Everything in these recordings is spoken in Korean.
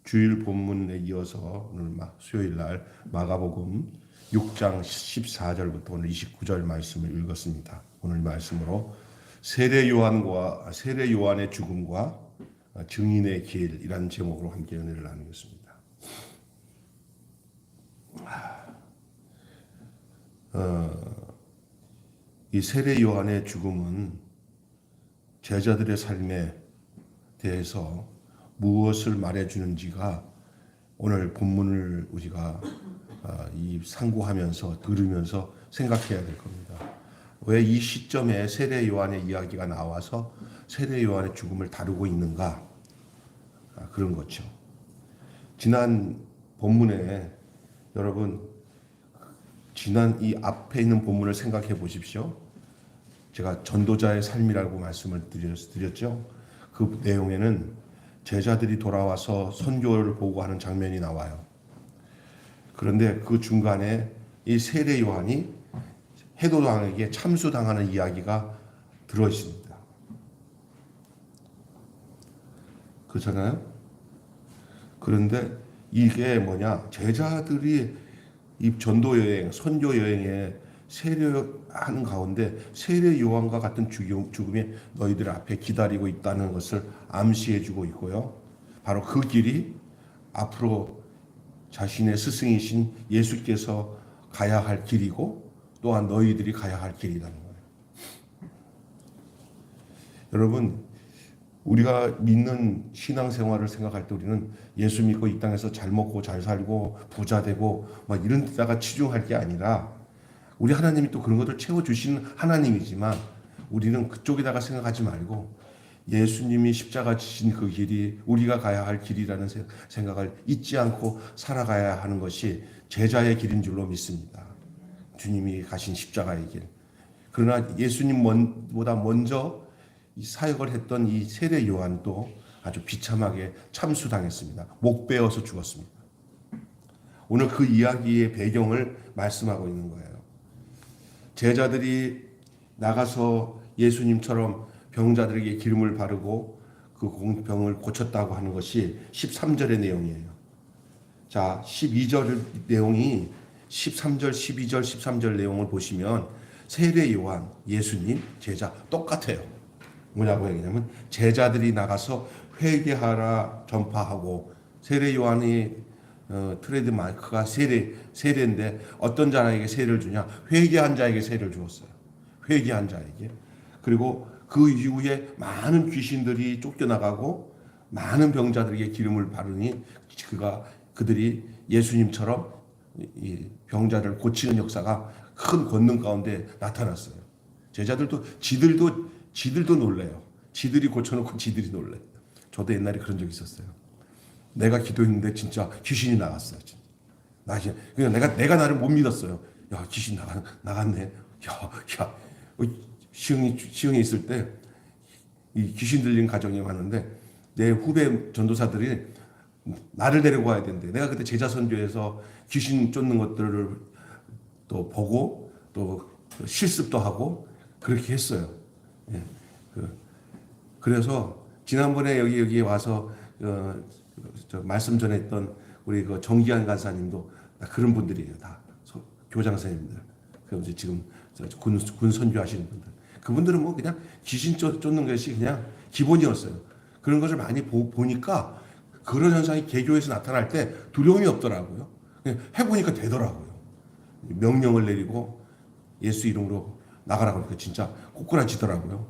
주일 본문에 이어서 오늘 수요일 날 마가복음 6장 14절부터 오늘 29절 말씀을 읽었습니다. 오늘 말씀으로 세례 요한의 죽음과 증인의 길이라는 제목으로 함께 은혜를 나누겠습니다. 이 세례 요한의 죽음은 제자들의 삶에 대해서 무엇을 말해주는지가 오늘 본문을 우리가 상고하면서 들으면서 생각해야 될 겁니다. 왜 이 시점에 세례 요한의 이야기가 나와서 세례 요한의 죽음을 다루고 있는가? 그런 거죠. 지난 본문에 여러분 지난 이 앞에 있는 본문을 생각해 보십시오. 제가 전도자의 삶이라고 말씀을 드렸죠. 그 내용에는 제자들이 돌아와서 선교를 보고하는 장면이 나와요. 그런데 그 중간에 이 세례 요한이 해도당에게 참수당하는 이야기가 들어 있습니다. 그렇잖아요? 그런데 이게 뭐냐? 제자들이 이 전도 여행, 선교 여행에 세례하는 가운데 세례 요한과 같은 죽음이 너희들 앞에 기다리고 있다는 것을 암시해주고 있고요. 바로 그 길이 앞으로 자신의 스승이신 예수께서 가야 할 길이고 또한 너희들이 가야 할 길이라는 거예요. 여러분, 우리가 믿는 신앙생활을 생각할 때 우리는 예수 믿고 이 땅에서 잘 먹고 잘 살고 부자 되고 막 이런 데다가 치중할 게 아니라 우리 하나님이 또 그런 것들 채워주시는 하나님이지만 우리는 그쪽에다가 생각하지 말고 예수님이 십자가 지신 그 길이 우리가 가야 할 길이라는 생각을 잊지 않고 살아가야 하는 것이 제자의 길인 줄로 믿습니다. 주님이 가신 십자가의 길. 그러나 예수님보다 먼저 이 사역을 했던 이 세례 요한도 아주 비참하게 참수당했습니다. 목 베어서 죽었습니다. 오늘 그 이야기의 배경을 말씀하고 있는 거예요. 제자들이 나가서 예수님처럼 병자들에게 기름을 바르고 그 병을 고쳤다고 하는 것이 13절의 내용이에요. 자, 12절 내용이 13절, 12절, 13절 내용을 보시면 세례 요한, 예수님, 제자 똑같아요. 뭐냐고 얘기냐면 제자들이 나가서 회개하라 전파하고 세례 요한이 트레이드 마크가 세례인데 어떤 자에게 세례를 주냐? 회개한 자에게 세례를 주었어요. 회개한 자에게. 그리고 그 이후에 많은 귀신들이 쫓겨나가고 많은 병자들에게 기름을 바르니 그들이 예수님처럼 이 병자를 고치는 역사가 큰 권능 가운데 나타났어요. 제자들도 지들도 놀래요. 지들이 고쳐놓고 지들이 놀래요. 저도 옛날에 그런 적이 있었어요. 내가 기도했는데 진짜 귀신이 나갔어요. 그냥 내가 나를 못 믿었어요. 야, 귀신 나갔네. 야, 시흥에 있을 때 이 귀신 들린 가정이 많은데 내 후배 전도사들이 나를 데리고 가야 되는데 내가 그때 제자 선교에서 귀신 쫓는 것들을 또 보고 또 실습도 하고 그렇게 했어요. 예, 그래서 지난번에 여기 와서 말씀 전했던 우리 그 정기한 간사님도 그런 분들이에요. 다 교장 선생님들. 그래서 지금 군 선교하시는 분들. 그분들은 뭐 그냥 귀신 쫓는 것이 그냥 기본이었어요. 그런 것을 많이 보니까 그런 현상이 개교에서 나타날 때 두려움이 없더라고요. 그냥 해보니까 되더라고요. 명령을 내리고 예수 이름으로 나가라고 하니까 진짜 꼬꾸라지더라고요.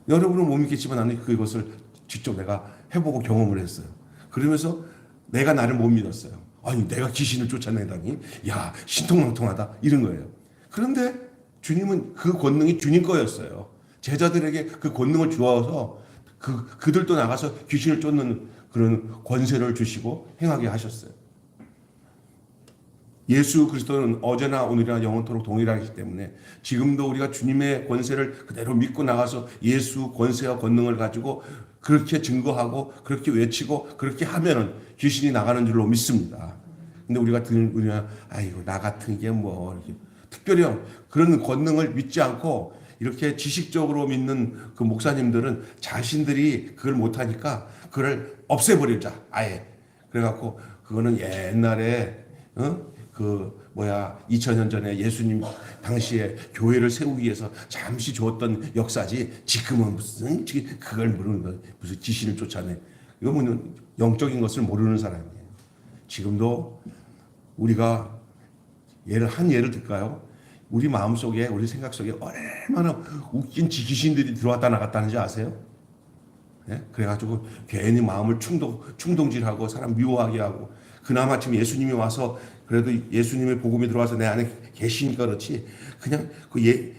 여러분은 못 믿겠지만 나는 그것을 직접 내가 해보고 경험을 했어요. 그러면서 내가 나를 못 믿었어요. 아니 내가 귀신을 쫓아내다니 야 신통망통하다 이런 거예요. 그런데 주님은 그 권능이 주님 거였어요. 제자들에게 그 권능을 주어서 그들도 나가서 귀신을 쫓는 그런 권세를 주시고 행하게 하셨어요. 예수 그리스도는 어제나 오늘이나 영원토록 동일하기 때문에 지금도 우리가 주님의 권세를 그대로 믿고 나가서 예수 권세와 권능을 가지고 그렇게 증거하고 그렇게 외치고 그렇게 하면은 귀신이 나가는 줄로 믿습니다. 근데 우리가 아이고 나 같은 게 뭐 이렇게 특별히 그런 권능을 믿지 않고 이렇게 지식적으로 믿는 그 목사님들은 자신들이 그걸 못하니까 그걸 없애버리자 아예. 그래갖고 그거는 옛날에 2000년 전에 예수님 당시에 교회를 세우기 위해서 잠시 주었던 역사지 지금은 무슨 그걸 모르는 무슨 귀신을 쫓아내. 이거 뭐는 영적인 것을 모르는 사람이에요. 지금도 우리가 한 예를 들까요? 우리 마음속에 우리 생각 속에 얼마나 웃긴 귀신들이 들어왔다 나갔다 하는지 아세요? 네? 그래가지고 괜히 마음을 충동질하고 사람 미워하게 하고 그나마 지금 예수님이 와서 그래도 예수님의 복음이 들어와서 내 안에 계시니까 그렇지 그냥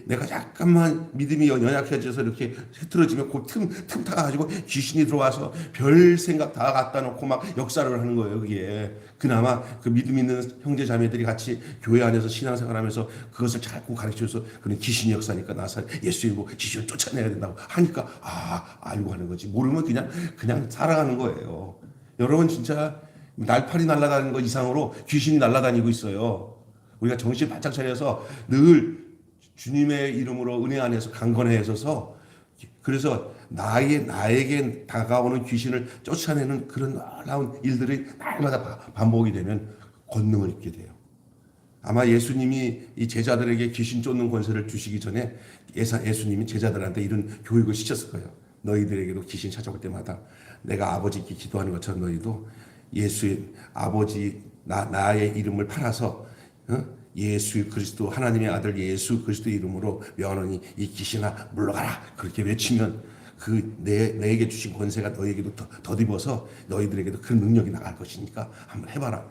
내가 약간만 믿음이 연약해져서 이렇게 흐트러지면 그 틈 타가지고 귀신이 들어와서 별 생각 다 갖다 놓고 막 역사를 하는 거예요. 그게 그나마 그 믿음 있는 형제 자매들이 같이 교회 안에서 신앙생활하면서 그것을 자꾸 가르쳐줘서 그런 귀신 역사니까 나서 예수 이고 귀신을 쫓아내야 된다고 하니까 알고 하는 거지. 모르면 그냥 살아가는 거예요. 여러분 진짜 날파리 날아다니는 것 이상으로 귀신이 날아다니고 있어요. 우리가 정신 바짝 차려서 늘 주님의 이름으로 은혜 안에서 강건해야 해서 그래서 나에게 다가오는 귀신을 쫓아내는 그런 놀라운 일들이 날마다 반복이 되면 권능을 입게 돼요. 아마 예수님이 이 제자들에게 귀신 쫓는 권세를 주시기 전에 예수님이 제자들한테 이런 교육을 시켰을 거예요. 너희들에게도 귀신 찾아올 때마다 내가 아버지께 기도하는 것처럼 너희도 예수의 아버지 나의 이름을 팔아서 예수 그리스도 하나님의 아들 예수 그리스도 이름으로 명하노니 이 귀신아 물러가라 그렇게 외치면 내게 주신 권세가 너희에게도 덧입어서 너희들에게도 그 능력이 나갈 것이니까 한번 해봐라.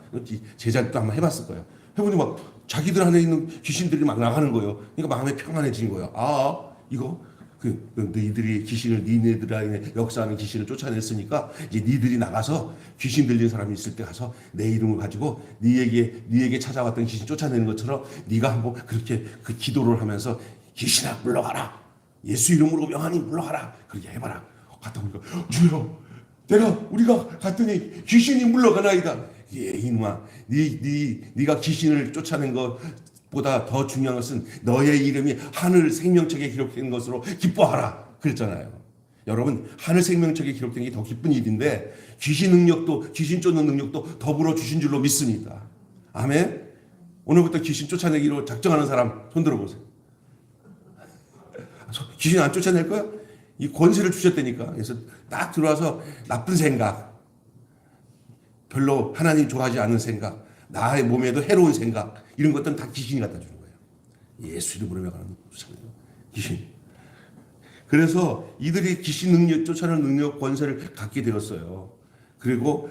제자들도 한번 해봤을 거예요. 해보니 막 자기들 안에 있는 귀신들이 막 나가는 거예요. 그러니까 마음이 평안해지는 거예요. 이거 너희들이 귀신을 니네들 안에 역사하는 귀신을 쫓아냈으니까 이제 니들이 나가서 귀신 들린 사람이 있을 때 가서 내 이름을 가지고 니에게 찾아왔던 귀신 쫓아내는 것처럼 네가 한번 그렇게 그 기도를 하면서 귀신아 물러가라 예수 이름으로 명하니 물러가라 그렇게 해봐라. 갔다 보니까 주여 우리가 갔더니 귀신이 물러가나이다. 이놈아 네가 귀신을 쫓아낸 것 보다 더 중요한 것은 너의 이름이 하늘 생명책에 기록된 것으로 기뻐하라 그랬잖아요. 여러분 하늘 생명책에 기록된 게 더 기쁜 일인데 귀신 쫓는 능력도 더불어 주신 줄로 믿습니다. 아멘. 오늘부터 귀신 쫓아내기로 작정하는 사람 손 들어보세요. 귀신 안 쫓아낼 거야? 이 권세를 주셨다니까. 그래서 딱 들어와서 나쁜 생각, 별로 하나님 좋아하지 않는 생각, 나의 몸에도 해로운 생각 이런 것들은 다 귀신이 갖다 주는 거예요. 예수 이름으로 명하는 귀신. 그래서 이들이 귀신 능력 쫓아내는 능력 권세를 갖게 되었어요. 그리고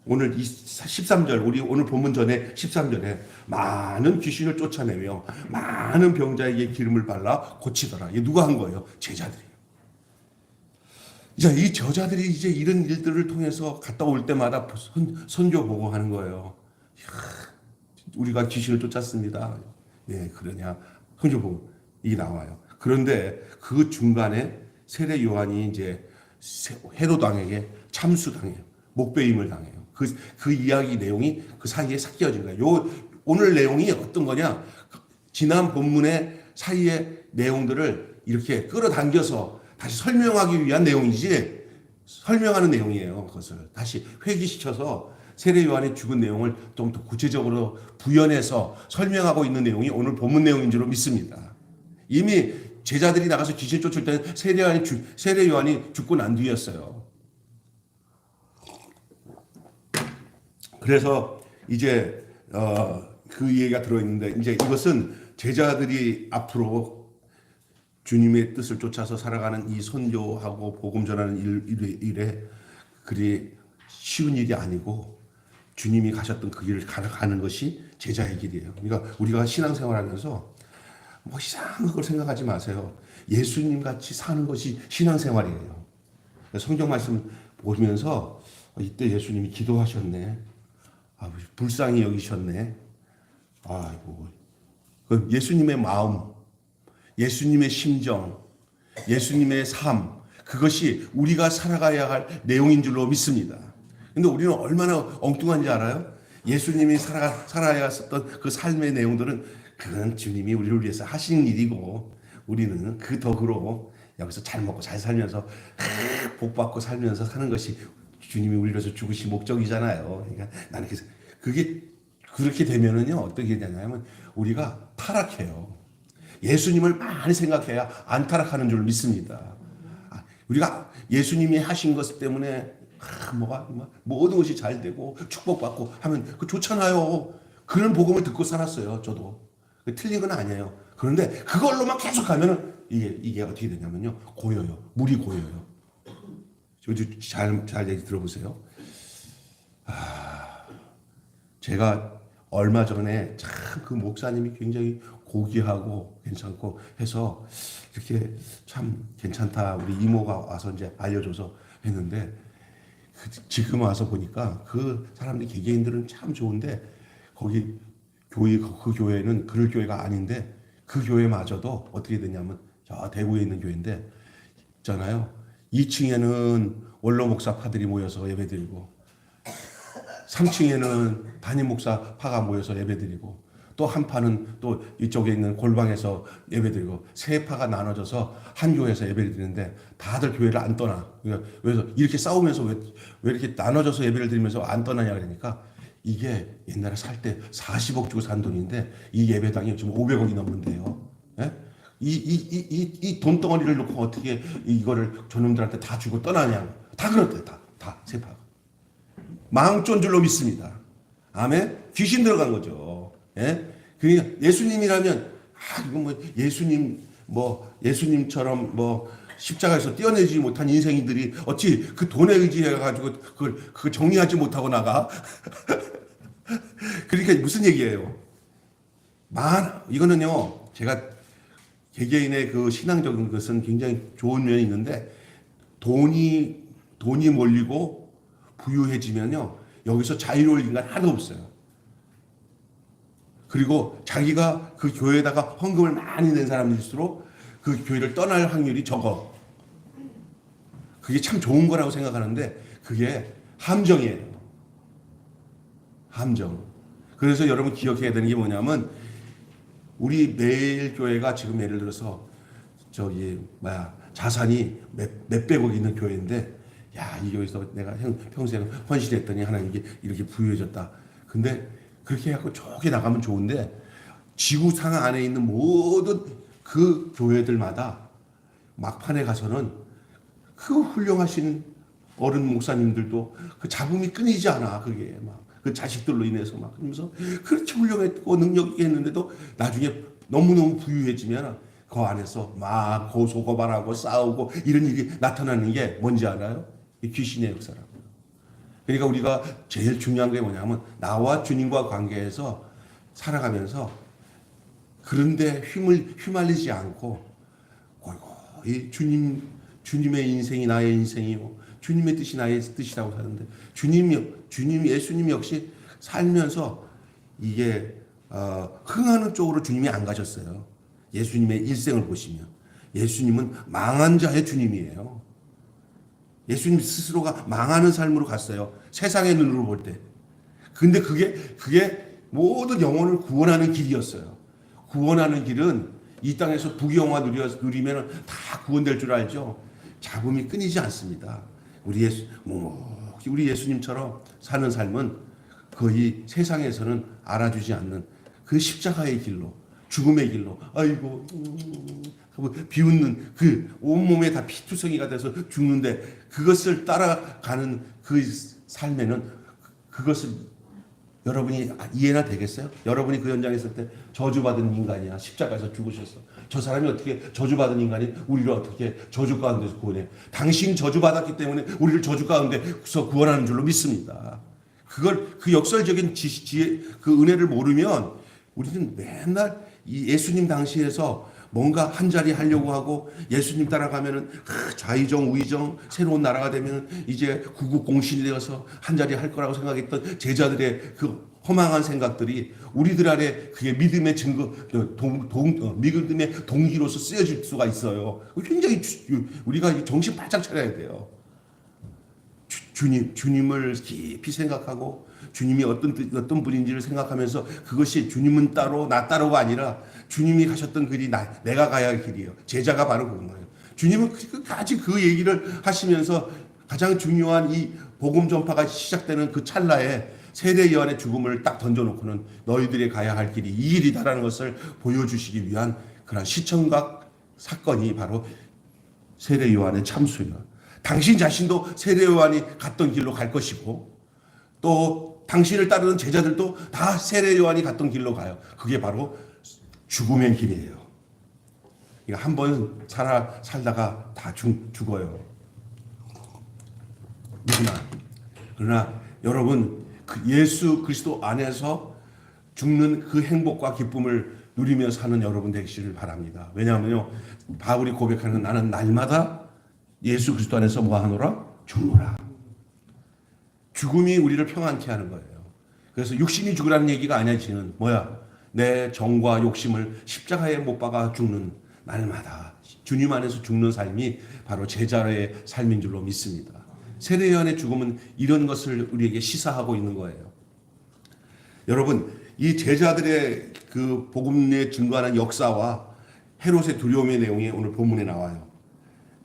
오늘 13절 우리 오늘 본문 전에 13절에 많은 귀신을 쫓아내며 많은 병자에게 기름을 발라 고치더라. 이게 누가 한 거예요? 제자들이에요. 이 저자들이 이제 이런 일들을 통해서 갔다 올 때마다 선교 보고하는 거예요. 우리가 귀신을 쫓았습니다. 예, 그러냐. 선교 보고 이게 나와요. 그런데 그 중간에 세례 요한이 이제 헤로당에게 참수당해요. 목베임을 당해요. 그 이야기 내용이 그 사이에 섞여진 거예요. 오늘 내용이 어떤 거냐? 지난 본문의 사이의 내용들을 이렇게 끌어당겨서 다시 설명하기 위한 내용이지 설명하는 내용이에요. 그것을 다시 회귀시켜서 세례 요한이 죽은 내용을 좀 더 구체적으로 부연해서 설명하고 있는 내용이 오늘 본문 내용인 줄로 믿습니다. 이미 제자들이 나가서 귀신 쫓을 때는 세례 요한이 죽고 난 뒤였어요. 그래서 이제 그 얘기가 들어있는데 이제 이것은 제자들이 앞으로 주님의 뜻을 쫓아서 살아가는 이 선교하고 복음 전하는 일에 그리 쉬운 일이 아니고 주님이 가셨던 그 길을 가는 것이 제자의 길이에요. 그러니까 우리가 신앙생활하면서 뭐 이상한 걸 생각하지 마세요. 예수님 같이 사는 것이 신앙생활이에요. 성경 말씀 보면서 이때 예수님이 기도하셨네. 불쌍히 여기셨네. 아이고. 예수님의 마음, 예수님의 심정, 예수님의 삶, 그것이 우리가 살아가야 할 내용인 줄로 믿습니다. 근데 우리는 얼마나 엉뚱한지 알아요? 예수님이 살아야 했었던 그 삶의 내용들은 그건 주님이 우리를 위해서 하신 일이고 우리는 그 덕으로 여기서 잘 먹고 잘 살면서 복 받고 살면서 사는 것이 주님이 우리로서 죽으신 목적이잖아요. 그러니까 나는 그게 그렇게 되면은요 어떻게 되냐면 우리가 타락해요. 예수님을 많이 생각해야 안 타락하는 줄 믿습니다. 우리가 예수님이 하신 것 때문에 모든 것이 잘 되고 축복받고 하면 그 좋잖아요. 그런 복음을 듣고 살았어요. 저도 틀린 건 아니에요. 그런데 그걸로만 계속 가면은 이게 어떻게 되냐면요 고여요. 물이 고여요. 잘 얘기 들어보세요. 제가 얼마 전에 참 그 목사님이 굉장히 고귀하고 괜찮고 해서 이렇게 참 괜찮다 우리 이모가 와서 이제 알려줘서 했는데 지금 와서 보니까 그 사람들 개개인들은 참 좋은데 거기 그 교회는 그럴 교회가 아닌데 그 교회마저도 어떻게 되냐면 저 대구에 있는 교회인데 있잖아요. 2층에는 원로 목사 파들이 모여서 예배드리고 3층에는 담임 목사 파가 모여서 예배드리고 또 한 파는 또 이쪽에 있는 골방에서 예배드리고 세 파가 나눠져서 한 교회에서 예배를 드리는데 다들 교회를 안 떠나. 그래서 이렇게 싸우면서 왜 이렇게 나눠져서 예배를 드리면서 안 떠나냐 그러니까 이게 옛날에 살 때 40억 주고 산 돈인데 이 예배당이 지금 500억이 넘는데요. 예? 이 돈덩어리를 놓고 어떻게 이거를 저놈들한테 다 주고 떠나냐. 다 그렇대. 다 세파가. 망존 줄로 믿습니다. 아멘? 귀신 들어간 거죠. 예? 그러니까 예수님이라면 이거 예수님처럼 십자가에서 떼어내지 못한 인생이들이 어찌 그 돈에 의지해가지고 그걸 정리하지 못하고 나가? 그러니까 무슨 얘기예요? 이거는요, 제가 개개인의 그 신앙적인 것은 굉장히 좋은 면이 있는데, 돈이 몰리고 부유해지면요, 여기서 자유로울 인간 하나도 없어요. 그리고 자기가 그 교회에다가 헌금을 많이 낸 사람일수록 그 교회를 떠날 확률이 적어. 그게 참 좋은 거라고 생각하는데 그게 함정이에요. 함정. 그래서 여러분 기억해야 되는 게 뭐냐면 우리 매일 교회가 지금 예를 들어서 자산이 몇백억 있는 교회인데 이 교회에서 내가 평생 헌신했더니 하나님께 이렇게 부유해졌다. 근데 그렇게 해갖고 좋게 나가면 좋은데 지구상 안에 있는 모든 그 교회들마다 막판에 가서는 그 훌륭하신 어른 목사님들도 그 잡음이 끊이지 않아. 그게 그 자식들로 인해서 그러면서 그렇게 훌륭했고 능력 있게 했는데도 나중에 너무너무 부유해지면 그 안에서 막 고소고발하고 싸우고 이런 일이 나타나는 게 뭔지 알아요? 귀신의 역사라고. 그러니까 우리가 제일 중요한 게 뭐냐면 나와 주님과 관계에서 살아가면서 그런데 휘말리지 않고 이 주님의 인생이 나의 인생이고 주님의 뜻이 나의 뜻이라고 사는데 예수님 역시 살면서 이게 흥하는 쪽으로 주님이 안 가셨어요. 예수님의 일생을 보시면 예수님은 망한 자의 주님이에요. 예수님 스스로가 망하는 삶으로 갔어요. 세상의 눈으로 볼 때. 근데 그게 모든 영혼을 구원하는 길이었어요. 구원하는 길은 이 땅에서 부귀영화 누리면 다 구원될 줄 알죠. 잡음이 끊이지 않습니다. 우리 예수님처럼 사는 삶은 거의 세상에서는 알아주지 않는 그 십자가의 길로, 죽음의 길로, 비웃는 그 온몸에 다 피투성이가 돼서 죽는데 그것을 따라가는 그 삶에는 그것을 여러분이 이해나 되겠어요? 여러분이 그 현장에 있을 때 저주받은 인간이야. 십자가에서 죽으셨어. 저 사람이 어떻게 저주받은 인간이 우리를 어떻게 저주 가운데서 구원해? 당신 저주받았기 때문에 우리를 저주 가운데서 구원하는 줄로 믿습니다. 그 역설적인 지혜, 그 은혜를 모르면 우리는 맨날 이 예수님 당시에서 뭔가 한 자리 하려고 하고 예수님 따라가면은 좌의정 우의정 새로운 나라가 되면 이제 구국공신이 되어서 한 자리 할 거라고 생각했던 제자들의 그 허망한 생각들이 우리들 안에 그게 믿음의 증거, 믿음의 동기로서 쓰여질 수가 있어요. 굉장히 우리가 정신 바짝 차려야 돼요. 주님을 깊이 생각하고 주님이 어떤 분인지를 생각하면서 그것이 주님은 따로 나 따로가 아니라 주님이 가셨던 길이 내가 가야 할 길이에요. 제자가 바로 그런 거예요. 주님은 끝까지 그 얘기를 하시면서 가장 중요한 이 복음 전파가 시작되는 그 찰나에 세례 요한의 죽음을 딱 던져놓고는 너희들이 가야 할 길이 이 길이다라는 것을 보여주시기 위한 그런 시청각 사건이 바로 세례 요한의 참수예요. 당신 자신도 세례 요한이 갔던 길로 갈 것이고 또 당신을 따르는 제자들도 다 세례 요한이 갔던 길로 가요. 그게 바로 죽음의 길이에요. 한 번 살다가 다 죽어요. 그러나 여러분 그 예수 그리스도 안에서 죽는 그 행복과 기쁨을 누리며 사는 여러분 되시길 바랍니다. 왜냐하면요, 바울이 고백하는 나는 날마다 예수 그리스도 안에서 뭐 하노라? 죽노라. 죽음이 우리를 평안케 하는 거예요. 그래서 육신이 죽으라는 얘기가 아니야. 지는 뭐야? 내 정과 욕심을 십자가에 못 박아 죽는 날마다 주님 안에서 죽는 삶이 바로 제자의 삶인 줄로 믿습니다. 세례 요한의 죽음은 이런 것을 우리에게 시사하고 있는 거예요. 여러분, 이 제자들의 그 복음에 증거하는 역사와 헤롯의 두려움의 내용이 오늘 본문에 나와요.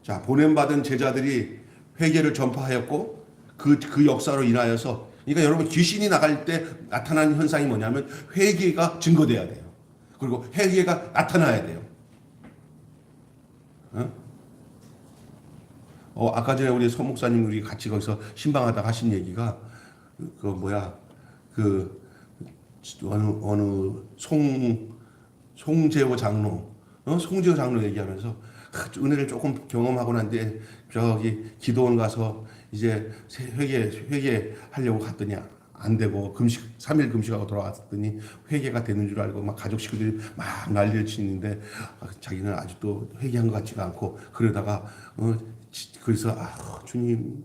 자, 보냄받은 제자들이 회개를 전파하였고 그 역사로 인하여서, 그러니까 여러분 귀신이 나갈 때 나타나는 현상이 뭐냐면 회개가 증거돼야 돼요. 그리고 회개가 나타나야 돼요. 아까 전에 우리 서 목사님 우리 같이 거기서 신방하다 하신 얘기가 어느 송재호 장로, 송재호 장로 얘기하면서 은혜를 조금 경험하고 난 뒤에 저기 기도원 가서 이제 회개하려고 갔더니 안 되고 3일 금식하고 돌아왔더니 회개가 되는 줄 알고 막 가족 식구들이 막 난리를 치는데 자기는 아직도 회개한 것 같지가 않고 그러다가 그래서 주님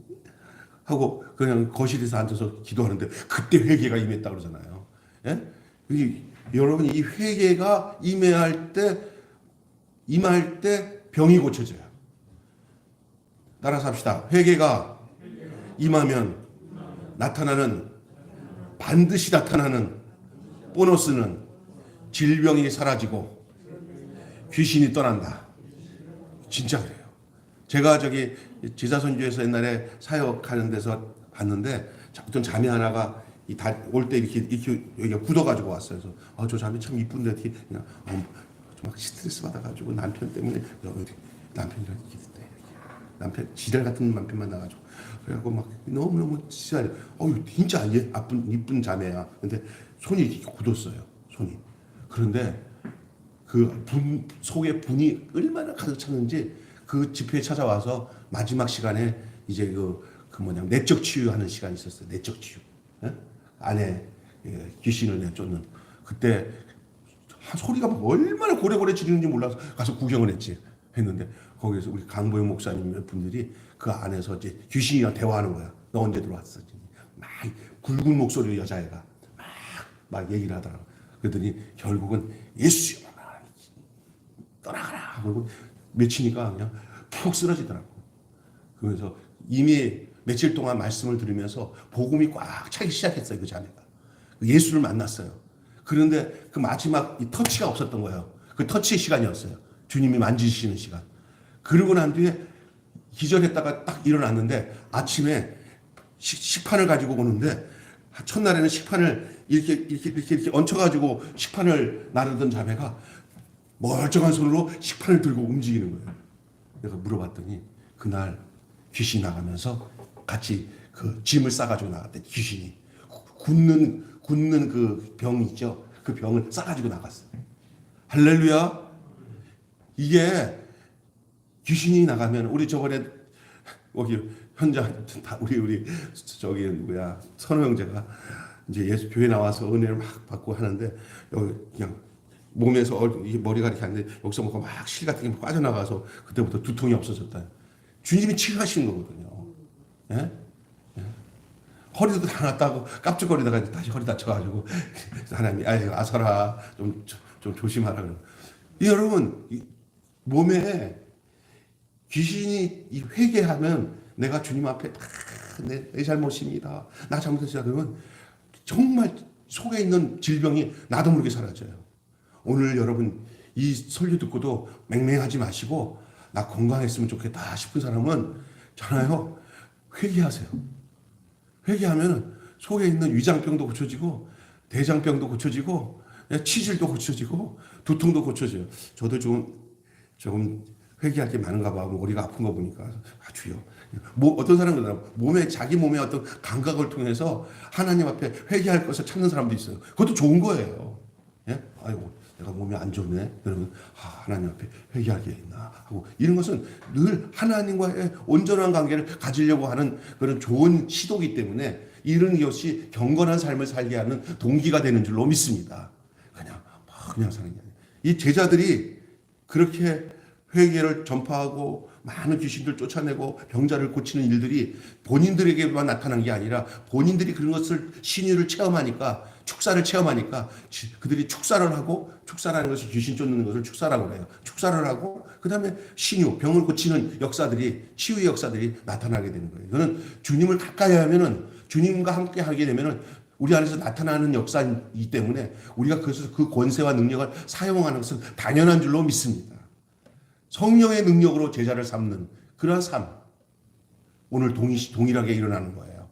하고 그냥 거실에서 앉아서 기도하는데 그때 회개가 임했다 그러잖아요. 예? 여러분 이 회개가 임할 때 병이 고쳐져요. 따라서 합시다. 회개가 임하면 반드시 나타나는 보너스는 질병이 사라지고 귀신이 떠난다. 진짜 그래요. 제가 저기 제자선교에서 옛날에 사역하는 데서 봤는데 어떤 자매 하나가 올 때 이렇게 여기가 굳어가지고 왔어요. 그래서 저 자매 참 이쁜데 어떻게 그냥 막 스트레스 받아가지고 남편 때문에 남편이랑 남편 지랄 같은 남편만 나가지고 그래갖고 막 너무너무 지랄. 진짜 이쁜 자매야. 근데 손이 이렇게 굳었어요. 손이. 그런데 그 속에 분이 얼마나 가득 찼는지 그 집회에 찾아와서 마지막 시간에 이제 내적 치유하는 시간이 있었어요. 내적 치유. 예? 안에 귀신을 내쫓는. 그때 소리가 얼마나 고래고래 지르는지 몰라서 가서 구경을 했는데 거기에서 우리 강보영 목사님 분들이 그 안에서 이제 귀신이랑 대화하는 거야. 너 언제 들어왔어? 막 굵은 목소리로 여자애가 막 얘기를 하더라고. 그랬더니 결국은 예수여 떠나가라 하고 맺히니까 그냥 푹 쓰러지더라고. 그래서 이미 며칠 동안 말씀을 들으면서 복음이 꽉 차기 시작했어요. 그 자매가. 예수를 만났어요. 그런데 그 마지막 이 터치가 없었던 거예요. 그 터치의 시간이었어요. 주님이 만지시는 시간. 그러고 난 뒤에 기절했다가 딱 일어났는데 아침에 식판을 가지고 오는데 첫날에는 식판을 이렇게 얹혀가지고 식판을 나르던 자매가 멀쩡한 손으로 식판을 들고 움직이는 거예요. 내가 물어봤더니 그날 귀신이 나가면서 같이 그 짐을 싸가지고 나갔대. 귀신이 굳는 그 병이 있죠. 그 병을 싸가지고 나갔어요. 할렐루야. 이게 귀신이 나가면 우리 저번에 여기 현장 우리 저기 누구야 선호 형제가 이제 예수 교회 나와서 은혜를 막 받고 하는데 여기 그냥 몸에서 머리가 이렇게 하는데 여기서 막 실 같은 게 빠져나가서 그때부터 두통이 없어졌다. 주님이 치유하시는 거거든요. 예? 예? 허리도 다 났다고 깝죽거리다가 다시 허리 다쳐가지고 하나님이 아서라 좀 조심하라 그러. 여러분 몸에 귀신이 회개하면 내가 주님 앞에 다 내 잘못입니다. 나 잘못했어요. 그러면 정말 속에 있는 질병이 나도 모르게 사라져요. 오늘 여러분 이 설교 듣고도 맹맹하지 마시고 나 건강했으면 좋겠다 싶은 사람은 전화요 회개하세요. 회개하면 속에 있는 위장병도 고쳐지고 대장병도 고쳐지고 치질도 고쳐지고 두통도 고쳐져요. 저도 조금 회개할 게 많은가 봐. 머리가 아픈 거 보니까 주여. 어떤 사람은 자기 몸의 어떤 감각을 통해서 하나님 앞에 회개할 것을 찾는 사람도 있어요. 그것도 좋은 거예요. 예? 아이고 내가 몸이 안 좋네. 그러면 하나님 앞에 회개할 게 있나 하고 이런 것은 늘 하나님과의 온전한 관계를 가지려고 하는 그런 좋은 시도이기 때문에 이런 것이 경건한 삶을 살게 하는 동기가 되는 줄로 믿습니다. 그냥 사는 게 아니에요. 이 제자들이 그렇게 회개를 전파하고 많은 귀신들 쫓아내고 병자를 고치는 일들이 본인들에게만 나타난 게 아니라 본인들이 그런 것을 신유를 체험하니까 축사를 체험하니까 그들이 축사를 하고 축사라는 것이 귀신 쫓는 것을 축사라고 해요. 축사를 하고 그 다음에 신유 병을 고치는 역사들이 치유의 역사들이 나타나게 되는 거예요. 이거는 주님을 가까이 하면은 주님과 함께 하게 되면은 우리 안에서 나타나는 역사이기 때문에 우리가 그 권세와 능력을 사용하는 것은 당연한 줄로 믿습니다. 성령의 능력으로 제자를 삼는 그러한 삶. 오늘 동일하게 일어나는 거예요.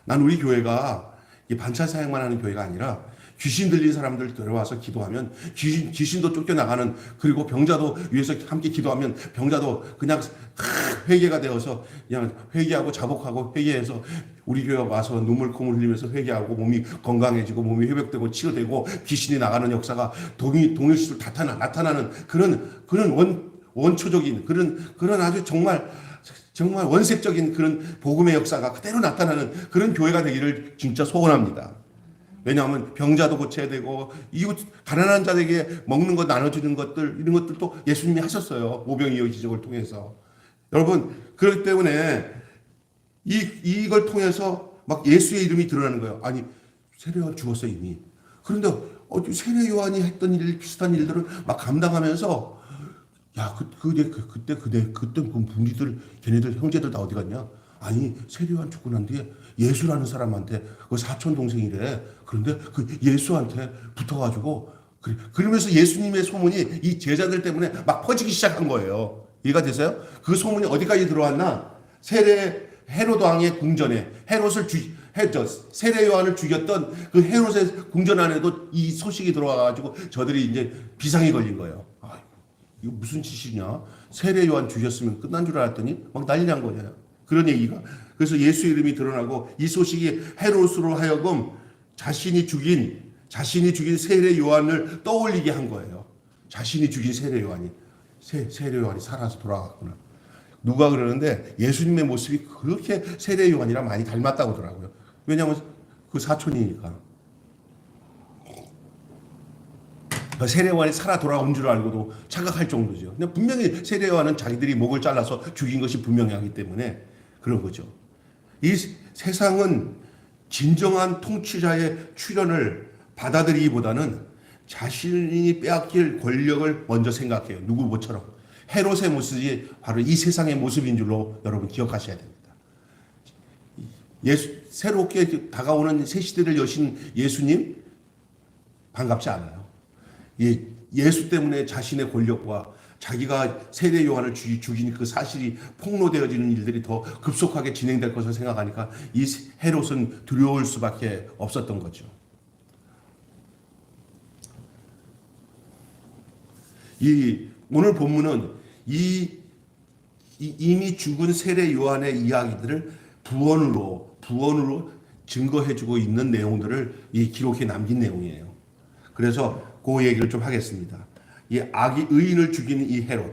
난 우리 교회가 반찬 사역만 하는 교회가 아니라 귀신 들린 사람들 들어와서 기도하면 귀신도 쫓겨나가는 그리고 병자도 위해서 함께 기도하면 병자도 그냥 회개가 되어서 그냥 회개하고 자복하고 회개해서 우리 교회 와서 눈물 콧물 흘리면서 회개하고 몸이 건강해지고 몸이 회복되고 치유되고 귀신이 나가는 역사가 동일시로 나타나는 그런 원초적인 그런 아주 정말 원색적인 그런 복음의 역사가 그대로 나타나는 그런 교회가 되기를 진짜 소원합니다. 왜냐하면 병자도 고쳐야 되고 이웃 가난한 자에게 먹는 것 나눠주는 것들 이런 것들도 예수님이 하셨어요. 오병이어 기적을 통해서. 여러분 그렇기 때문에 이걸 통해서 막 예수의 이름이 드러나는 거예요. 아니 세례요한 죽었어 이미. 그런데 세례요한이 했던 일 비슷한 일들을 막 감당하면서 야 그때 그 분리들 걔네들 형제들 다 어디 갔냐? 아니 세례요한 죽고 난 뒤에 예수라는 사람한테 그 사촌 동생이래. 그런데 그 예수한테 붙어가지고 그러면서 예수님의 소문이 이 제자들 때문에 막 퍼지기 시작한 거예요. 이해가 되세요? 그 소문이 어디까지 들어왔나? 헤롯 왕의 궁전에 세례 요한을 죽였던 그 헤롯의 궁전 안에도 이 소식이 들어와가지고 저들이 이제 비상이 걸린 거예요. 이거 무슨 짓이냐? 세례 요한 죽였으면 끝난 줄 알았더니 막 난리 난 거예요. 그런 얘기가. 그래서 예수 이름이 드러나고 이 소식이 헤롯으로 하여금 자신이 죽인 세례 요한을 떠올리게 한 거예요. 자신이 죽인 세례 요한이 살아서 돌아갔구나. 누가 그러는데 예수님의 모습이 그렇게 세례 요한이랑 많이 닮았다고 하더라고요. 왜냐하면 그 사촌이니까. 세례 요한이 살아 돌아온 줄 알고도 착각할 정도죠. 근데 분명히 세례 요한은 자기들이 목을 잘라서 죽인 것이 분명하기 때문에 그런 거죠. 이 세상은 진정한 통치자의 출현을 받아들이기보다는 자신이 빼앗길 권력을 먼저 생각해요. 누구 뭐처럼. 헤롯의 모습이 바로 이 세상의 모습인 줄로 여러분 기억하셔야 됩니다. 새롭게 다가오는 새 시대를 여신 예수님 반갑지 않아요. 예수 때문에 자신의 권력과 자기가 세례 요한을 죽인 그 사실이 폭로되어지는 일들이 더 급속하게 진행될 것을 생각하니까 이 헤롯은 두려울 수밖에 없었던 거죠. 오늘 본문은 이미 죽은 세례 요한의 이야기들을 부언으로 증거해주고 있는 내용들을 기록해 남긴 내용이에요. 그래서 그 얘기를 좀 하겠습니다. 이 의인을 죽인 이 헤롯,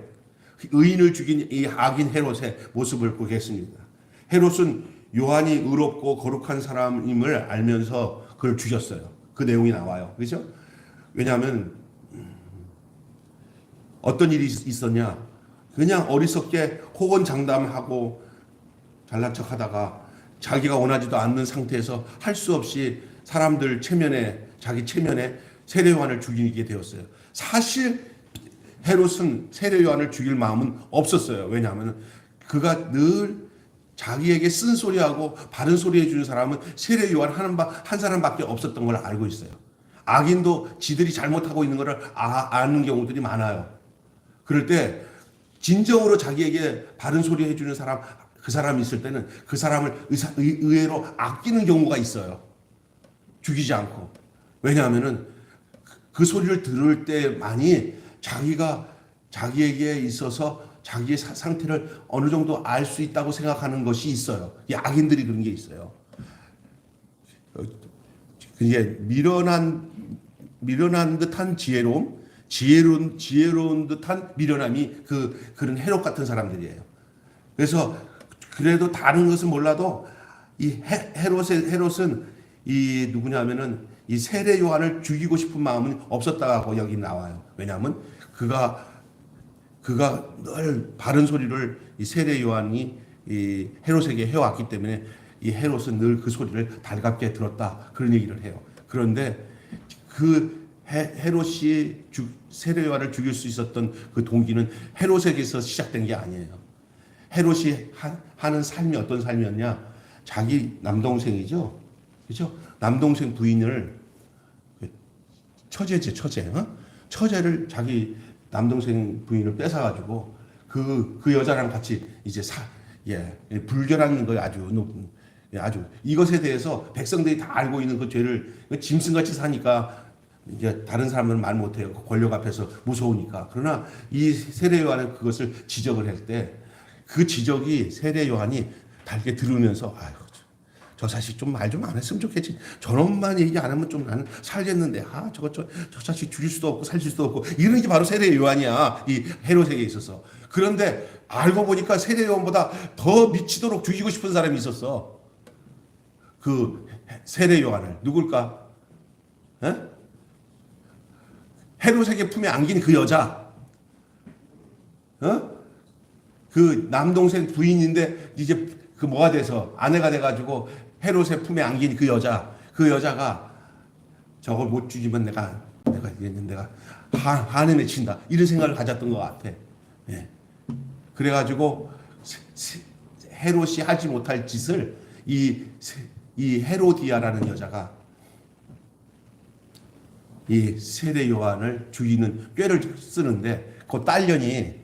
의인을 죽인 이 악인 헤롯의 모습을 보겠습니다. 헤롯은 요한이 의롭고 거룩한 사람임을 알면서 그를 죽였어요. 그 내용이 나와요. 그렇죠? 왜냐하면 어떤 일이 있었냐? 그냥 어리석게 호언장담하고 잘난 척하다가 자기가 원하지도 않는 상태에서 할 수 없이 사람들 자기 체면에 세례 요한을 죽이게 되었어요. 사실 헤롯은 세례 요한을 죽일 마음은 없었어요. 왜냐하면 그가 늘 자기에게 쓴소리하고 바른 소리 해주는 사람은 세례 요한 한 사람밖에 없었던 걸 알고 있어요. 악인도 지들이 잘못하고 있는 것을 아는 경우들이 많아요. 그럴 때 진정으로 자기에게 바른 소리 해주는 사람, 그 사람이 있을 때는 그 사람을 의외로 아끼는 경우가 있어요. 죽이지 않고. 왜냐하면은 그 소리를 들을 때만이 자기에게 있어서 자기의 상태를 어느 정도 알 수 있다고 생각하는 것이 있어요. 이 악인들이 그런 게 있어요. 이게 미련한 듯한 지혜로운 듯한 미련함이 그런 헤롯 같은 사람들이에요. 그래서 그래도 다른 것은 몰라도 이 헤롯은 이 누구냐면은 이 세례 요한을 죽이고 싶은 마음은 없었다고 여기 나와요. 왜냐하면 그가 늘 바른 소리를 이 세례 요한이 이 헤롯에게 해왔기 때문에 이 헤롯은 늘 그 소리를 달갑게 들었다, 그런 얘기를 해요. 그런데 그 헤롯이 세례 요한을 죽일 수 있었던 그 동기는 헤롯에게서 시작된 게 아니에요. 헤롯이 하는 삶이 어떤 삶이었냐? 자기 남동생이죠, 그렇죠? 남동생 부인을 처제지, 처제를 자기 남동생 부인을 뺏어가지고 그 여자랑 같이 이제 불결한 거 아주 이것에 대해서 백성들이 다 알고 있는 그 죄를 짐승같이 사니까 이제 다른 사람들은 말 못해요. 권력 앞에서 무서우니까. 그러나 이 세례 요한은 그것을 지적을 할 때 그 지적이 세례 요한이 달게 들으면서 아유, 저 자식 좀 말 좀 안 했으면 좋겠지. 저놈만 얘기 안 하면 좀 나는 살겠는데, 저 자식 죽일 수도 없고 살릴 수도 없고, 이런 게 바로 세례 요한이야, 이 헤롯에게 있어서. 그런데 알고 보니까 세례 요한보다 더 미치도록 죽이고 싶은 사람이 있었어. 그 세례 요한을. 누굴까? 에? 헤롯에게 품에 안긴 그 여자. 그 남동생 부인인데 이제 그 뭐가 돼서 아내가 돼가지고 헤롯의 품에 안긴 그 여자가 저걸 못 죽이면 내가 한해 맺힌다, 이런 생각을 가졌던 것 같아. 예. 그래가지고 헤롯이 하지 못할 짓을 이 헤로디아라는 여자가 이 세례 요한을 죽이는 꾀를 쓰는데, 그 딸년이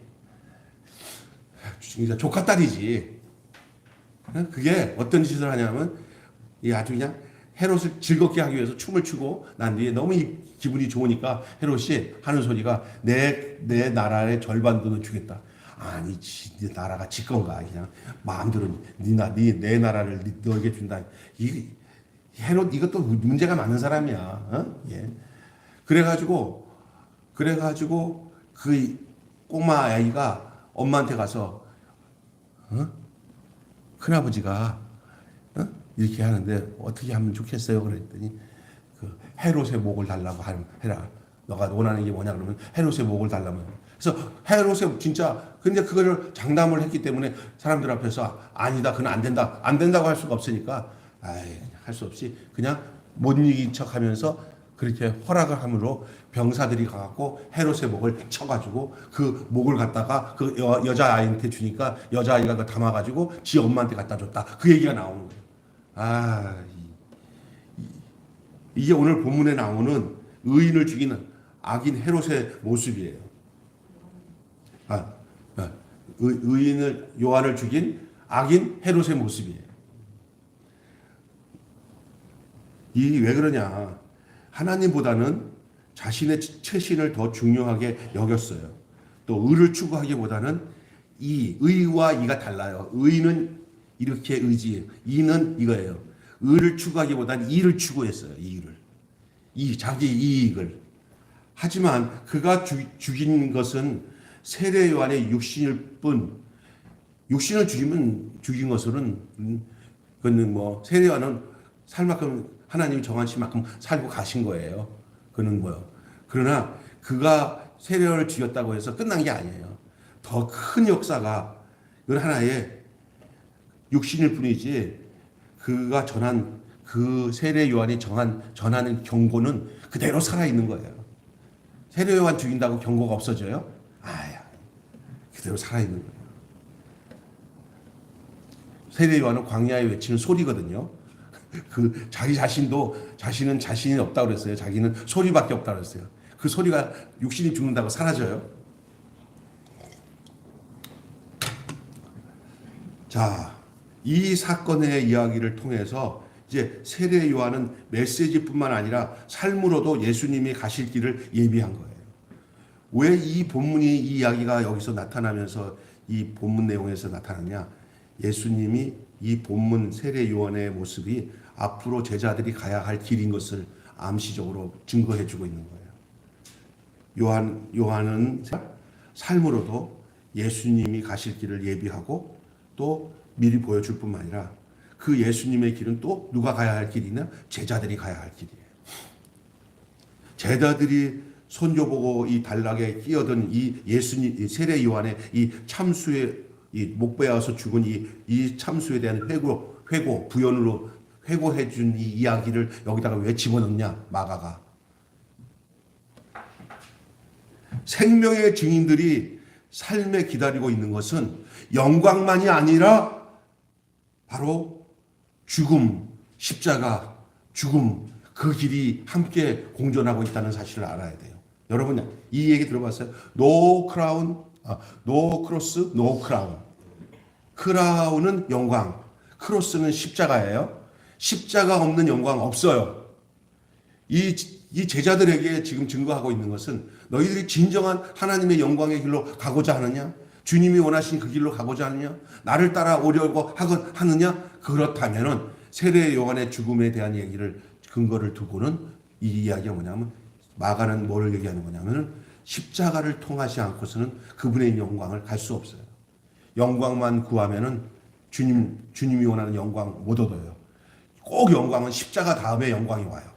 조카 딸이지. 그게 어떤 짓을 하냐면 이 아주 그냥 헤롯을 즐겁게 하기 위해서 춤을 추고 난 뒤에 너무 기분이 좋으니까 헤롯이 하는 소리가 내 나라의 절반도 주겠다. 아니, 네 나라가 지 건가? 그냥 마음대로 내 나라를 너에게 준다. 이 헤롯 이것도 문제가 많은 사람이야. 예. 그래가지고 그 꼬마 아이가 엄마한테 가서 큰아버지가 이렇게 하는데 어떻게 하면 좋겠어요? 그랬더니 그 헤롯의 목을 달라고 해라. 너가 원하는 게 뭐냐 그러면 헤롯의 목을 달라면. 그래서 헤롯의 진짜 근데 그거를 장담을 했기 때문에 사람들 앞에서 아니다, 그건 안 된다고 할 수가 없으니까 할 수 없이 그냥 못 이긴 척하면서 그렇게 허락을 함으로 병사들이 가갖고 헤롯의 목을 쳐가지고 그 목을 갖다가 그 여자아이한테 주니까 여자아이가 그거 담아가지고 지 엄마한테 갖다 줬다, 그 얘기가 나오는 거예요. 이게 오늘 본문에 나오는 의인을 죽이는 악인 헤롯의 모습이에요. 의인을 요한을 죽인 악인 헤롯의 모습이에요. 이 왜 그러냐? 하나님보다는 자신의 최신을 더 중요하게 여겼어요. 또 의를 추구하기보다는 의와 이가 달라요. 의는 이렇게 의지해요. 이는 이거예요. 의를 추구하기보다는 이를 추구했어요. 자기 이익을. 하지만 그가 죽인 것은 세례 요한의 육신일 뿐. 육신을 죽인 것은 그는 뭐 세례 요한은 살 만큼 하나님이 정하신 만큼 살고 가신 거예요. 그는 뭐요? 그러나 그가 세례 요한을 죽였다고 해서 끝난 게 아니에요. 더 큰 역사가, 이건 하나의 육신일 뿐이지, 그가 전한 그 세례 요한이 전하는 경고는 그대로 살아있는 거예요. 세례 요한 죽인다고 경고가 없어져요? 그대로 살아있는 거예요. 세례 요한은 광야에 외치는 소리거든요. 그 자기 자신은 자신이 없다고 그랬어요. 자기는 소리밖에 없다고 그랬어요. 그 소리가 육신이 죽는다고 사라져요. 자, 이 사건의 이야기를 통해서 이제 세례 요한은 메시지뿐만 아니라 삶으로도 예수님이 가실 길을 예비한 거예요. 왜 이 본문이 이 이야기가 여기서 나타나면서 이 본문 내용에서 나타나냐? 예수님이 이 본문 세례 요한의 모습이 앞으로 제자들이 가야 할 길인 것을 암시적으로 증거해 주고 있는 거예요. 요한은 삶으로도 예수님이 가실 길을 예비하고 또 미리 보여줄 뿐만 아니라 그 예수님의 길은 또 누가 가야 할 길이냐? 제자들이 가야 할 길이에요. 제자들이 손줘보고 이 단락에 끼어든 이 예수님, 세례 요한의 이 참수의 이 목베어서 죽은 이 참수에 대한 회고, 부연으로 회고해 준 이 이야기를 여기다가 왜 집어넣냐? 마가가. 생명의 증인들이 삶에 기다리고 있는 것은 영광만이 아니라 바로 죽음, 십자가, 죽음, 그 길이 함께 공존하고 있다는 사실을 알아야 돼요. 여러분, 이 얘기 들어봤어요? No crown, no cross, no crown. 크라운은 영광, 크로스는 십자가예요. 십자가 없는 영광 없어요. 이 제자들에게 지금 증거하고 있는 것은 너희들이 진정한 하나님의 영광의 길로 가고자 하느냐? 주님이 원하신 그 길로 가고자 하느냐? 나를 따라오려고 하느냐? 그렇다면은 세례 요한의 죽음에 대한 얘기를 근거를 두고는 이 이야기가 뭐냐면 마가는 뭐를 얘기하는 거냐면은 십자가를 통하지 않고서는 그분의 영광을 갈 수 없어요. 영광만 구하면은 주님이 원하는 영광 못 얻어요. 꼭 영광은 십자가 다음에 영광이 와요.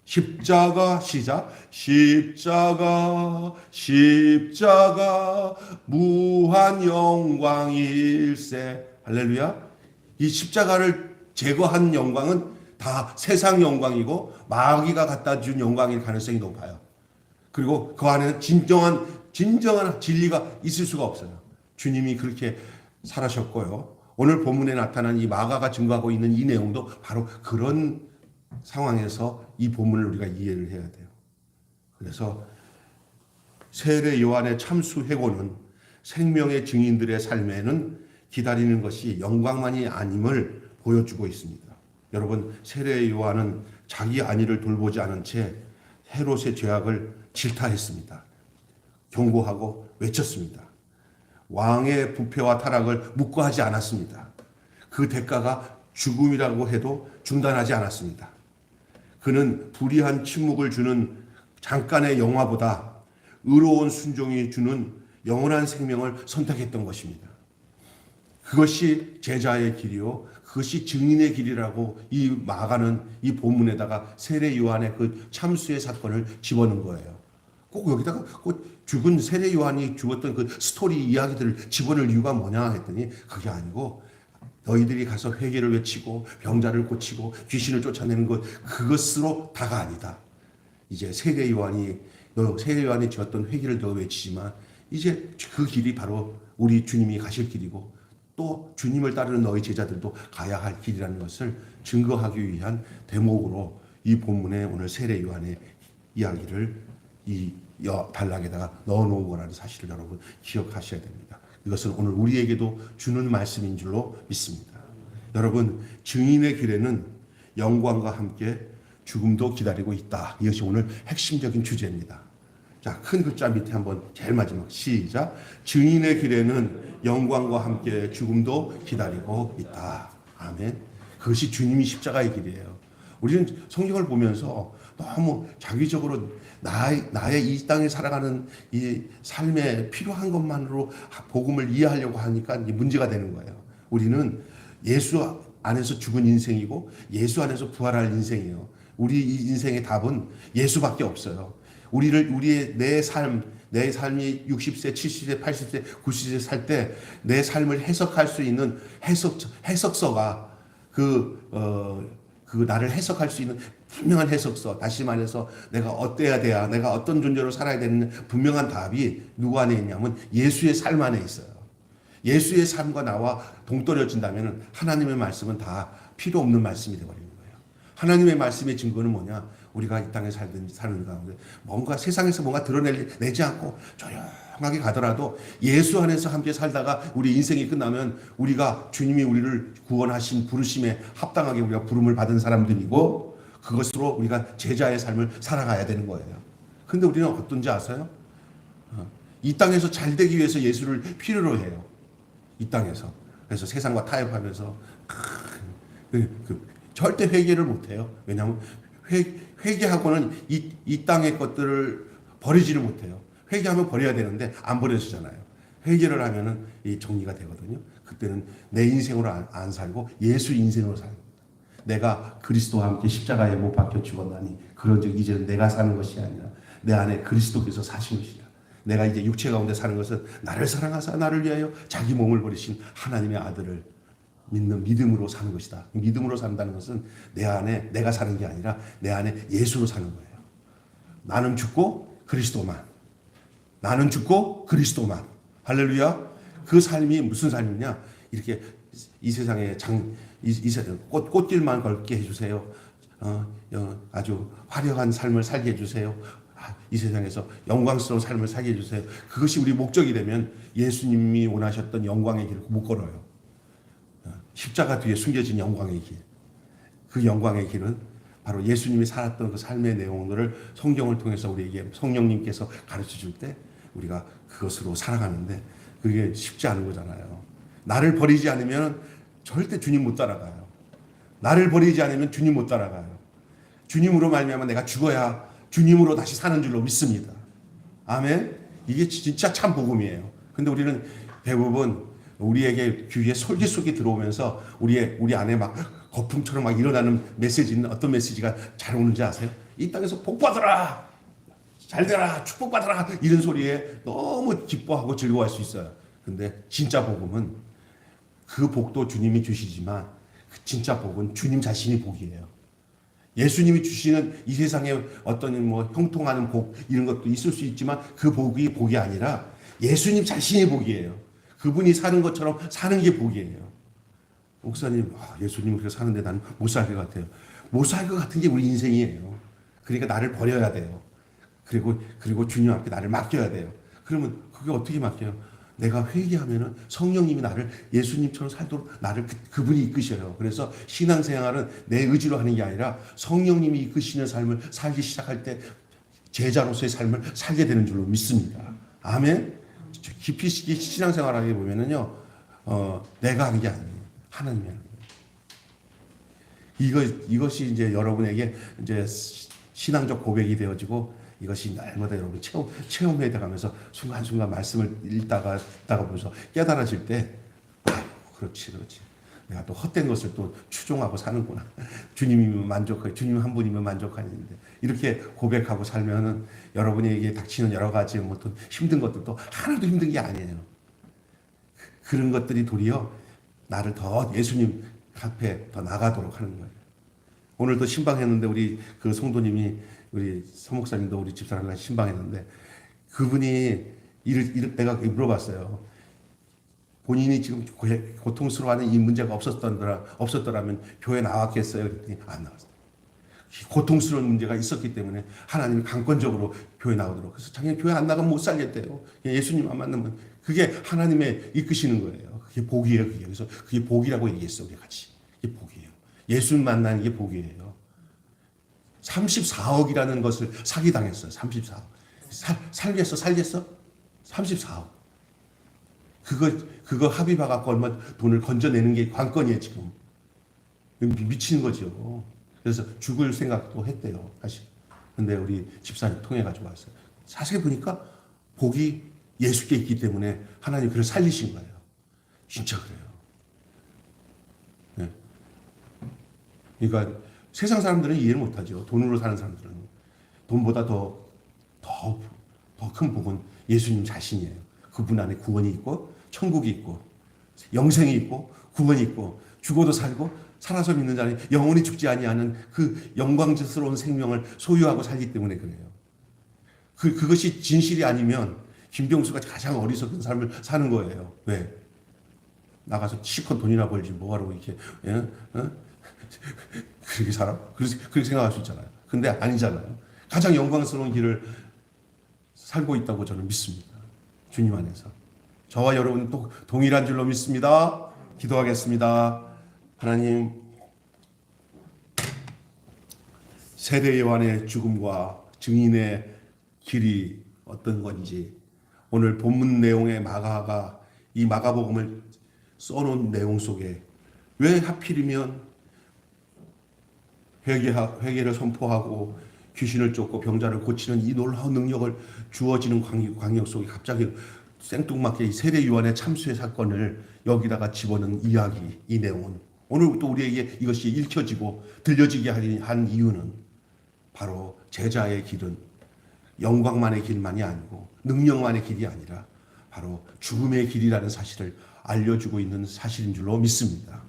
십자가 시작. 십자가 무한 영광일세. 할렐루야. 이 십자가를 제거한 영광은 다 세상 영광이고 마귀가 갖다 준 영광일 가능성이 높아요. 그리고 그 안에는 진정한 진리가 있을 수가 없어요. 주님이 그렇게 살아셨고요. 오늘 본문에 나타난 이 마가가 증거하고 있는 이 내용도 바로 그런 상황에서 이 본문을 우리가 이해를 해야 돼요. 그래서 세례 요한의 참수 회고는 생명의 증인들의 삶에는 기다리는 것이 영광만이 아님을 보여주고 있습니다. 여러분, 세례 요한은 자기 안위를 돌보지 않은 채 헤롯의 죄악을 질타했습니다. 경고하고 외쳤습니다. 왕의 부패와 타락을 묵과하지 않았습니다. 그 대가가 죽음이라고 해도 중단하지 않았습니다. 그는 불의한 침묵을 주는 잠깐의 영화보다 의로운 순종이 주는 영원한 생명을 선택했던 것입니다. 그것이 제자의 길이요, 그것이 증인의 길이라고 이 마가는 이 본문에다가 세례 요한의 그 참수의 사건을 집어넣은 거예요. 꼭 여기다가 꼭 죽은 세례 요한이 죽었던 그 스토리 이야기들을 집어넣을 이유가 뭐냐 했더니 그게 아니고 너희들이 가서 회개를 외치고 병자를 고치고 귀신을 쫓아내는 것, 그것으로 다가 아니다. 이제 세례 요한이 지었던 회개를 너 외치지만 이제 그 길이 바로 우리 주님이 가실 길이고 또 주님을 따르는 너희 제자들도 가야 할 길이라는 것을 증거하기 위한 대목으로 이 본문에 오늘 세례 요한의 이야기를 이 단락에다가 넣어놓은 거라는 사실을 여러분 기억하셔야 됩니다. 이것은 오늘 우리에게도 주는 말씀인 줄로 믿습니다. 여러분, 증인의 길에는 영광과 함께 죽음도 기다리고 있다. 이것이 오늘 핵심적인 주제입니다. 자, 큰 글자 밑에 한번 제일 마지막 시작. 증인의 길에는 영광과 함께 죽음도 기다리고 있다. 아멘. 그것이 주님이 십자가의 길이에요. 우리는 성경을 보면서 너무 자기적으로 나의 이 땅에 살아가는 이 삶에 필요한 것만으로 복음을 이해하려고 하니까 문제가 되는 거예요. 우리는 예수 안에서 죽은 인생이고 예수 안에서 부활할 인생이에요. 우리 이 인생의 답은 예수밖에 없어요. 내 삶이 60세, 70세, 80세, 90세 살 때 내 삶을 해석할 수 있는 해석서가 나를 해석할 수 있는 분명한 해석서, 다시 말해서 내가 어때야 돼야, 내가 어떤 존재로 살아야 되는 분명한 답이 누구 안에 있냐면 예수의 삶 안에 있어요. 예수의 삶과 나와 동떨어진다면 하나님의 말씀은 다 필요 없는 말씀이 되어버리는 거예요. 하나님의 말씀의 증거는 뭐냐? 우리가 이 땅에 사는 가운데 뭔가 세상에서 뭔가 드러내지 않고 조용하게 가더라도 예수 안에서 함께 살다가 우리 인생이 끝나면 우리가 주님이 우리를 구원하신 부르심에 합당하게 우리가 부름을 받은 사람들이고 그것으로 우리가 제자의 삶을 살아가야 되는 거예요. 근데 우리는 어떤지 아세요? 이 땅에서 잘 되기 위해서 예수를 필요로 해요. 이 땅에서. 그래서 세상과 타협하면서 절대 회개를 못해요. 왜냐하면 회개하고는 이 땅의 것들을 버리지를 못해요. 회개하면 버려야 되는데 안 버려지잖아요. 회개를 하면은 이 정리가 되거든요. 그때는 내 인생으로 안 살고 예수 인생으로 살고 내가 그리스도와 함께 십자가에 못 박혀 죽었나니 그런즉 이제는 내가 사는 것이 아니라 내 안에 그리스도께서 사신 것이다. 내가 이제 육체 가운데 사는 것은 나를 사랑하사 나를 위하여 자기 몸을 버리신 하나님의 아들을 믿는 믿음으로 사는 것이다. 믿음으로 산다는 것은 내 안에 내가 사는 게 아니라 내 안에 예수로 사는 거예요. 나는 죽고 그리스도만. 나는 죽고 그리스도만. 할렐루야. 그 삶이 무슨 삶이냐? 이렇게 이 세상에 꽃길만 걸게 해주세요. 아주 화려한 삶을 살게 해주세요. 이 세상에서 영광스러운 삶을 살게 해주세요. 그것이 우리 목적이 되면 예수님이 원하셨던 영광의 길을 못 걸어요. 십자가 뒤에 숨겨진 영광의 길. 그 영광의 길은 바로 예수님이 살았던 그 삶의 내용들을 성경을 통해서 우리에게 성령님께서 가르쳐 줄 때 우리가 그것으로 살아가는데 그게 쉽지 않은 거잖아요. 나를 버리지 않으면 절대 주님 못 따라가요. 나를 버리지 않으면 주님 못 따라가요. 주님으로 말미암아 내가 죽어야 주님으로 다시 사는 줄로 믿습니다. 아멘. 이게 진짜 참 복음이에요. 근데 우리는 대부분 우리에게 귀에 솔깃솔깃 들어오면서 우리 안에 막 거품처럼 막 일어나는 메시지는 어떤 메시지가 잘 오는지 아세요? 이 땅에서 복 받아라, 잘 되라, 축복 받아라 이런 소리에 너무 기뻐하고 즐거워할 수 있어요. 근데 진짜 복음은 그 복도 주님이 주시지만 그 진짜 복은 주님 자신이 복이에요. 예수님이 주시는 이 세상에 어떤 뭐 형통하는 복 이런 것도 있을 수 있지만 그 복이 복이 아니라 예수님 자신이 복이에요. 그분이 사는 것처럼 사는 게 복이에요. 목사님, 예수님 그렇게 사는데 나는 못 살 것 같아요. 못 살 것 같은 게 우리 인생이에요. 그러니까 나를 버려야 돼요. 그리고 주님 앞에 나를 맡겨야 돼요. 그러면 그게 어떻게 맡겨요? 내가 회개하면은 성령님이 나를 예수님처럼 살도록 나를 그분이 이끄셔요. 그래서 신앙생활은 내 의지로 하는 게 아니라 성령님이 이끄시는 삶을 살기 시작할 때 제자로서의 삶을 살게 되는 줄로 믿습니다. 아멘. 깊이 신앙생활하게 보면은요, 내가 하는 게 아니에요. 하나님이 하는 거예요. 이것이 이제 여러분에게 이제 신앙적 고백이 되어지고 이것이 날마다 여러분 체험해 가면서 순간순간 말씀을 읽다가 보면서 깨달아질 때, 그렇지. 내가 또 헛된 것을 또 추종하고 사는구나. 주님이면 만족해. 주님 한 분이면 만족하는데. 이렇게 고백하고 살면은 여러분에게 닥치는 여러 가지 어떤 힘든 것들도 하나도 힘든 게 아니에요. 그런 것들이 도리어 나를 더 예수님 앞에 더 나가도록 하는 거예요. 오늘도 신방했는데 우리 그 성도님이 우리 서목사님도 우리 집사람과 신방했는데 그분이 내가 물어봤어요. 본인이 지금 고통스러워하는 이 문제가 없었더라면 교회 나왔겠어요? 그랬더니 안 나왔어요. 고통스러운 문제가 있었기 때문에 하나님이 강권적으로 교회 나오도록. 그래서 작년 교회 안 나가면 못 살겠대요. 예수님 안 만나면 그게 하나님의 이끄시는 거예요. 그게 복이에요. 그게. 그래서 그게 복이라고 얘기했어 우리 같이. 그게 복이에요. 예수 만나는 게 복이에요. 34억이라는 것을 사기당했어요. 34억. 살겠어? 34억. 그거 합의봐갖고 얼마 돈을 건져내는 게 관건이에요, 지금. 미치는 거죠. 그래서 죽을 생각도 했대요, 사실. 근데 우리 집사님 통해가지고 왔어요. 자세히 보니까 복이 예수께 있기 때문에 하나님 그를 살리신 거예요. 진짜 그래요. 네. 그러니까 세상 사람들은 이해를 못하죠. 돈으로 사는 사람들은. 돈보다 더 큰 복은 예수님 자신이에요. 그분 안에 구원이 있고 천국이 있고 영생이 있고 구원이 있고 죽어도 살고 살아서 믿는 자는 영원히 죽지 아니하는 그 영광스러운 생명을 소유하고 살기 때문에 그래요. 그것이 진실이 아니면 김병수가 가장 어리석은 삶을 사는 거예요. 왜? 나가서 실컷 돈이나 벌지 뭐하러 이렇게 예? 어? 그렇게 살아? 그렇게 생각할 수 있잖아요. 근데 아니잖아요. 가장 영광스러운 길을 살고 있다고 저는 믿습니다. 주님 안에서. 저와 여러분 또 동일한 줄로 믿습니다. 기도하겠습니다. 하나님, 세례 요한의 죽음과 증인의 길이 어떤 건지 오늘 본문 내용의 마가가 이 마가복음을 써놓은 내용 속에 왜 하필이면 회개를 선포하고 귀신을 쫓고 병자를 고치는 이 놀라운 능력을 주어지는 광역 속에 갑자기 생뚱맞게 이 세례 요한의 참수의 사건을 여기다가 집어넣은 이야기, 이 내용은 오늘 또 우리에게 이것이 읽혀지고 들려지게 한 이유는 바로 제자의 길은 영광만의 길만이 아니고 능력만의 길이 아니라 바로 죽음의 길이라는 사실을 알려주고 있는 사실인 줄로 믿습니다.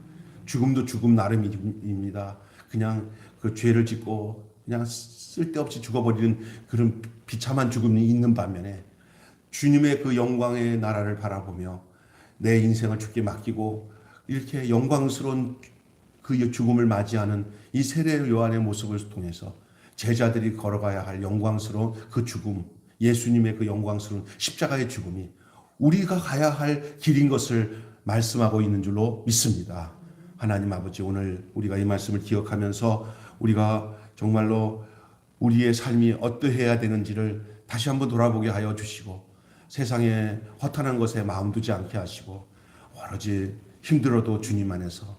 죽음도 죽음 나름입니다. 그냥 그 죄를 짓고 그냥 쓸데없이 죽어버리는 그런 비참한 죽음이 있는 반면에 주님의 그 영광의 나라를 바라보며 내 인생을 주께 맡기고 이렇게 영광스러운 그 죽음을 맞이하는 이 세례 요한의 모습을 통해서 제자들이 걸어가야 할 영광스러운 그 죽음, 예수님의 그 영광스러운 십자가의 죽음이 우리가 가야 할 길인 것을 말씀하고 있는 줄로 믿습니다. 하나님 아버지, 오늘 우리가 이 말씀을 기억하면서 우리가 정말로 우리의 삶이 어떠해야 되는지를 다시 한번 돌아보게 하여 주시고 세상에 허탄한 것에 마음 두지 않게 하시고 오로지 힘들어도 주님 안에서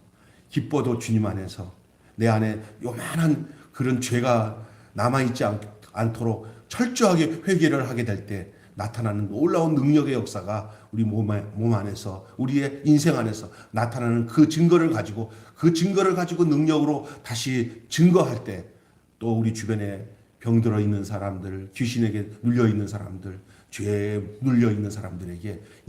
기뻐도 주님 안에서 내 안에 요만한 그런 죄가 남아있지 않도록 철저하게 회개를 하게 될 때 나타나는 놀라운 능력의 역사가 우리 몸 안에서 우리의 인생 안에서 나타나는 그 증거를 가지고 능력으로 다시 증거할 때 또 우리 주변에 병들어 있는 사람들, 귀신에게 눌려 있는 사람들, 죄에 눌려 있는 사람들에게